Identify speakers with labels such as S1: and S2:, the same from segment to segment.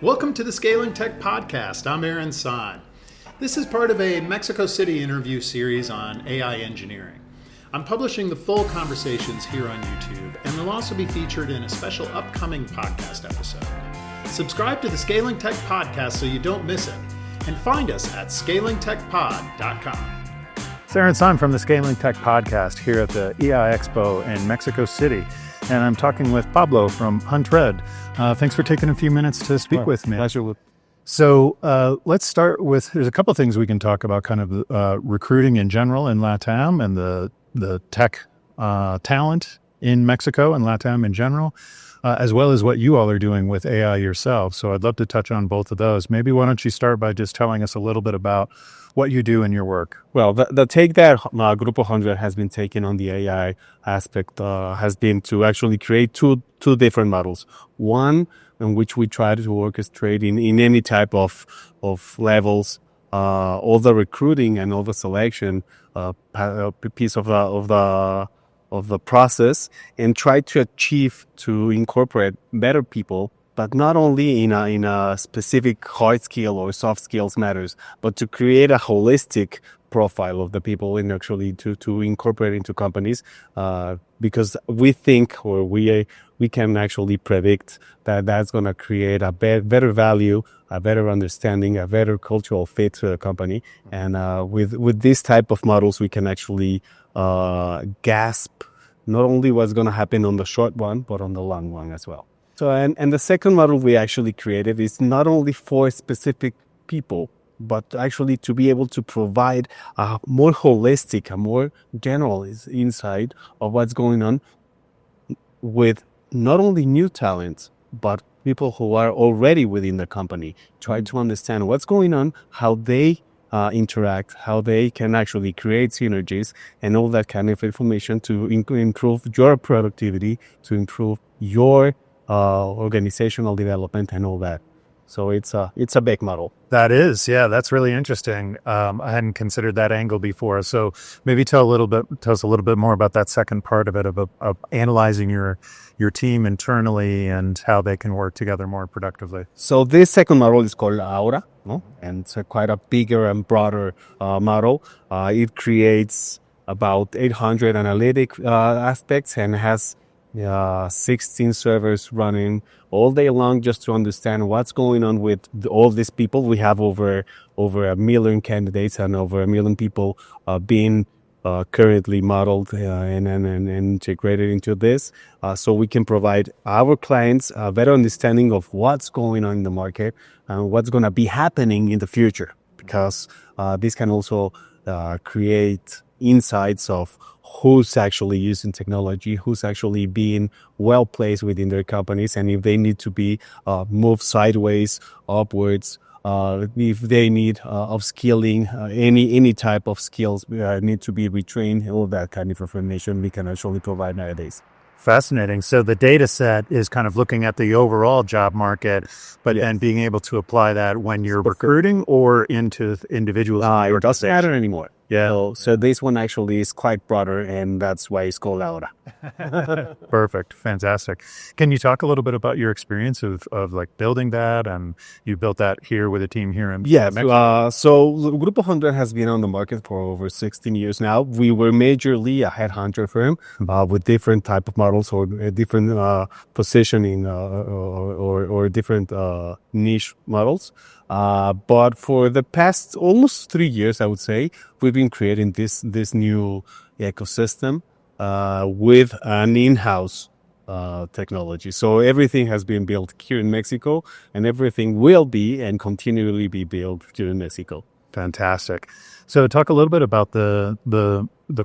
S1: Welcome to the Scaling Tech Podcast. I'm Arin Sime. This is part of a Mexico City interview series on AI engineering. I'm publishing the full conversations here on YouTube, and they'll also be featured in a special upcoming podcast episode. Subscribe to the Scaling Tech Podcast so you don't miss it, and find us at scalingtechpod.com.
S2: It's Arin Sime from the Scaling Tech Podcast here at the AI Expo in Mexico City. And I'm talking with Pablo from huntRED. Thanks for taking a few minutes to speak with me.
S3: Pleasure.
S2: So let's start with, there's a couple of things we can talk about, kind of recruiting in general in LATAM and the tech talent in Mexico and LATAM in general, as well as what you all are doing with AI yourself. So I'd love to touch on both of those. Maybe why don't you start by just telling us a little bit about what you do in your work?
S3: Well, the take that Grupo huntRED has been taking on the AI aspect has been to actually create two different models. One in which we try to orchestrate in any type of levels, all the recruiting and all the selection piece of the process, and try to achieve to incorporate better people, but not only in a specific hard skill or soft skills matters, but to create a holistic profile of the people and actually to incorporate into companies, because we think, or we can actually predict that that's going to create a better value, a better understanding, a better cultural fit to the company. And with this type of models, we can actually grasp not only what's going to happen on the short one, but on the long one as well. So, and the second model we actually created is not only for specific people, but actually to be able to provide a more holistic, a more general insight of what's going on with not only new talents, but people who are already within the company. Try to understand what's going on, how they interact, how they can actually create synergies, and all that kind of information to improve your productivity, to improve your organizational development and all that. So it's a big model.
S2: That is, yeah, that's really interesting. I hadn't considered that angle before. So maybe tell us a little bit more about that second part of it, of analyzing your team internally and how they can work together more productively.
S3: So this second model is called Aura, no? And it's quite a bigger and broader model. It creates about 800 analytic aspects and has 16 servers running all day long just to understand what's going on with all these people. We have over 1 million candidates and over 1 million people being currently modeled and integrated into this. So we can provide our clients a better understanding of what's going on in the market and what's going to be happening in the future, because this can also create insights of who's actually using technology, who's actually being well placed within their companies, and if they need to be moved sideways, upwards, if they need upskilling, any type of skills need to be retrained, all that kind of information we can actually provide nowadays.
S2: Fascinating. So the data set is kind of looking at the overall job market, but then being able to apply that when you're recruiting or into individuals.
S3: It doesn't matter anymore.
S2: Yeah.
S3: So this one actually is quite broader, and that's why it's called Aura.
S2: Perfect. Fantastic. Can you talk a little bit about your experience of like building that, and you built that here with a team here in Mexico?
S3: So Grupo huntRED has been on the market for over 16 years now. We were majorly a headhunter firm with different type of models or different positioning or different niche models. But for the past almost 3 years, I would say, we've been creating this new ecosystem with an in-house technology. So everything has been built here in Mexico, and everything will be and continually be built here in Mexico.
S2: Fantastic. So talk a little bit about the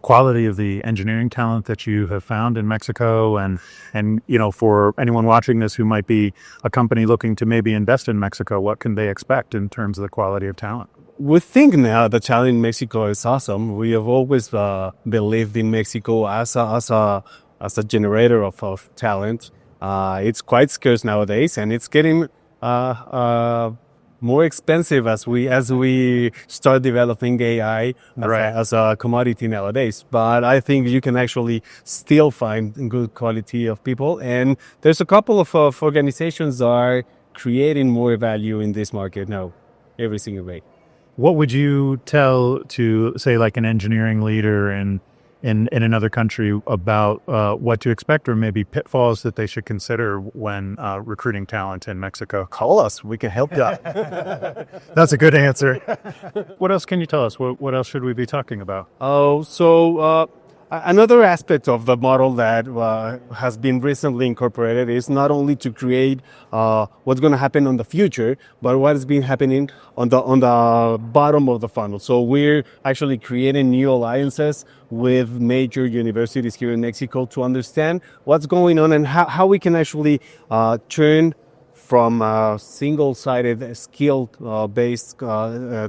S2: quality of the engineering talent that you have found in Mexico, and for anyone watching this who might be a company looking to maybe invest in Mexico, what can they expect in terms of the quality of talent?
S3: We think now the talent in Mexico is awesome. We have always believed in Mexico as a generator of talent. It's quite scarce nowadays, and it's getting more expensive as we start developing AI as a commodity nowadays. But I think you can actually still find good quality of people. And there's a couple of organizations that are creating more value in this market? No, every single day.
S2: What would you tell to, say, like an engineering leader in another country about what to expect, or maybe pitfalls that they should consider when recruiting talent in Mexico?
S3: Call us. We can help you.
S2: That's a good answer. What else can you tell us? What else should we be talking about?
S3: Another aspect of the model that has been recently incorporated is not only to create what's going to happen in the future, but what has been happening on the bottom of the funnel. So we're actually creating new alliances with major universities here in Mexico to understand what's going on and how we can actually turn from a single-sided skill-based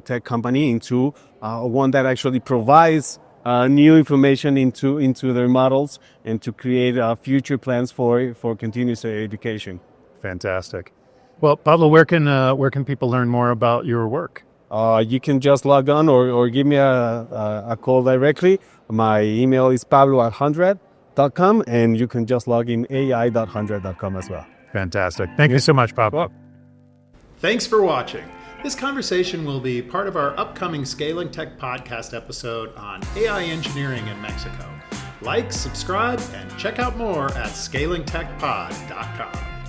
S3: tech company into one that actually provides new information into their models and to create future plans for continuous education.
S2: Fantastic. Well, Pablo, where can people learn more about your work?
S3: You can just log on or give me a call directly. My email is pablo@huntRED.com, and you can just log in ai.huntred.com as well.
S2: Fantastic. Thank you so much, Pablo.
S1: Thanks for watching. This conversation will be part of our upcoming Scaling Tech podcast episode on AI engineering in Mexico. Like, subscribe, and check out more at scalingtechpod.com.